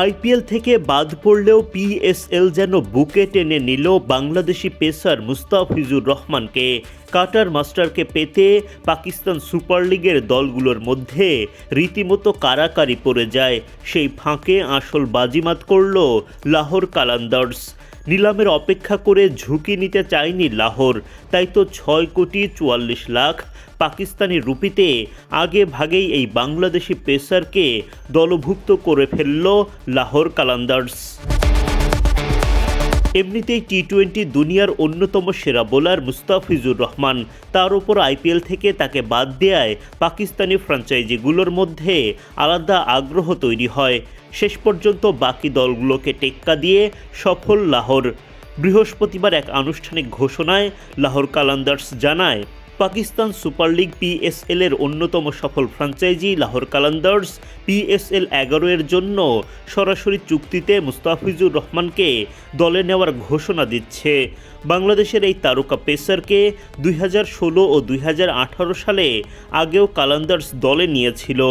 IPL থেকে বাদ পড়লেও পিএসএল যেন বুকে টেনে নিল বাংলাদেশি পেসার মুস্তাফিজুর রহমানকে। কাটার মাস্টারকে পেতে পাকিস্তান সুপার লিগের দলগুলোর মধ্যে রীতিমতো কারাকারি পড়ে যায়। সেই ফাঁকে আসল বাজিমাত করল লাহোর কালান্দার্স। নিলামের অপেক্ষা করে ঝুঁকি নিতে চায়নি লাহোর, তাই তো ৬,৪৪,০০,০০০ পাকিস্তানি রুপিতে আগে ভাগেই এই বাংলাদেশি পেসারকে দলভুক্ত করে ফেলল লাহোর কালান্দার্স। এমনিতেই টি-20 দুনিয়ার অন্যতম সেরা বোলার মুস্তাফিজুর রহমান, তার উপর আইপিএল থেকে তাকে বাদ দেয়ায় পাকিস্তানি ফ্র্যাঞ্চাইজিগুলোর মধ্যে আলাদা আগ্রহ তৈরি হয়। শেষ পর্যন্ত বাকি দলগুলোকে টেক্কা দিয়ে সফল লাহোর। বৃহস্পতিবার এক আনুষ্ঠানিক ঘোষণায় লাহোর কালান্দার্স জানায়, পাকিস্তান সুপার লিগ পিএসএল এর অন্যতম সফল ফ্র্যাঞ্চাইজি লাহোর কালান্দার্স পিএসএল 11 এর জন্য সরাসরি চুক্তিতে মুস্তাফিজুর রহমানকে দলে নেওয়ার ঘোষণা দিচ্ছে। বাংলাদেশের এই তারকা পেসারকে 2016 ও 2018 সালে আগেও কালান্দার্স দলে নিয়েছিল।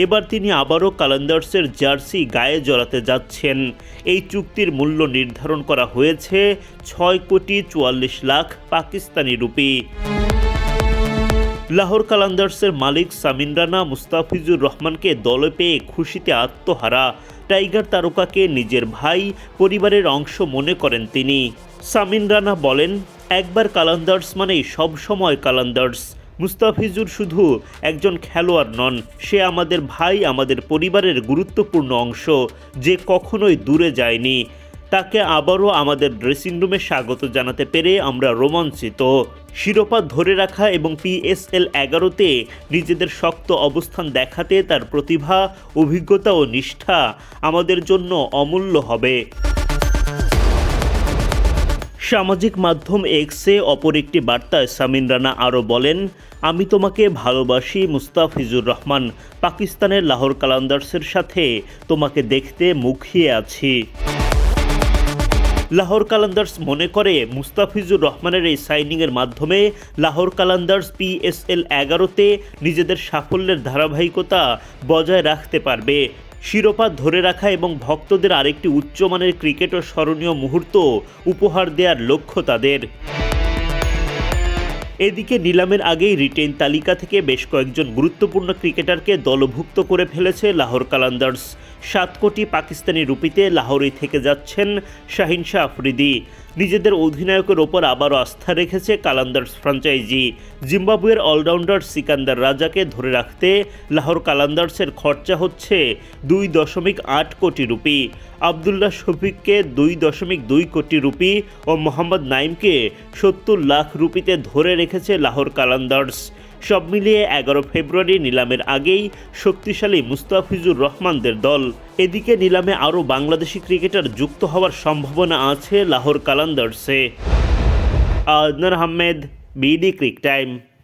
এবার তিনি আবারও কালান্দার্সের জার্সি গায়ে জড়াতে যাচ্ছেন। এই চুক্তির মূল্য নির্ধারণ করা হয়েছে ৬,৪৪,০০,০০০ পাকিস্তানি রুপি। লাহোর কালান্দার্সের মালিক সামিন রানা মুস্তাফিজুর রহমানকে দলে পেয়ে খুশিতে আত্মহারা। টাইগার তারকাকে নিজের ভাই, পরিবারের অংশ মনে করেন তিনি। সামিন রানা বলেন, একবার কালান্দার্স মানেই সবসময় কালান্দার্স। মুস্তাফিজুর শুধু একজন খেলোয়াড় নন, সে আমাদের ভাই, আমাদের পরিবারের গুরুত্বপূর্ণ অংশ, যে কখনোই দূরে যায়নি। তাকে আবারও আমাদের ড্রেসিং রুমে স্বাগত জানাতে পেরে আমরা রোমাঞ্চিত। শিরোপা ধরে রাখা এবং পিএসএল 11-তে নিজেদের শক্ত অবস্থান দেখাতে তার প্রতিভা, অভিজ্ঞতা ও নিষ্ঠা আমাদের জন্য অমূল্য হবে। সামাজিক মাধ্যম এক্সে অপর একটি বার্তায় সামিন রানা আরও বলেন, আমি তোমাকে ভালোবাসি মুস্তাফিজুর রহমান। পাকিস্তানের লাহোর কালান্দার্সের সাথে তোমাকে দেখতে মুখিয়ে আছি। লাহোর কালান্দার্স মনে করে মুস্তাফিজুর রহমানের এই সাইনিংয়ের মাধ্যমে লাহোর কালান্দার্স পিএসএল 11-তে নিজেদের সাফল্যের ধারাবাহিকতা বজায় রাখতে পারবে। শিরোপা ধরে রাখা এবং ভক্তদের আরেকটি উচ্চমানের ক্রিকেট ও স্মরণীয় মুহূর্ত উপহার দেওয়ার লক্ষ্য তাদের। এদিকে নিলামের আগেই রিটেইন তালিকা থেকে বেশ কয়েকজন গুরুত্বপূর্ণ ক্রিকেটারকে দলভুক্ত করে ফেলেছে লাহোর কালান্দার্স। 7 কোটি পাকিস্তানি রুপিতে লাহোরেই থেকে যাচ্ছেন শাহিন শাহ আফ্রিদি। নিজেদের অধিনায়কের ওপর আবারও আস্থা রেখেছে কালান্দার্স ফ্র্যাঞ্চাইজি। জিম্বাবুয়ের অলরাউন্ডার সিকান্দার রাজাকে ধরে রাখতে লাহোর কালান্দার্সের খরচা হচ্ছে 2.8 কোটি রুপি। আবদুল্লাহ শফিককে 2.2 কোটি রুপি ও মোহাম্মদ নাইমকে 70 লাখ রুপিতে ধরে রেখেছে লাহোর কালান্দার্স। সব মিলিয়ে 11 ফেব্রুয়ারি নিলামের আগেই শক্তিশালী মুস্তাফিজুর রহমানদের দল। এদিকে নিলামে আরও বাংলাদেশি ক্রিকেটার যুক্ত হওয়ার সম্ভাবনা আছে লাহোর কালান্দার্সে। Adnan Ahmed, BD cric time.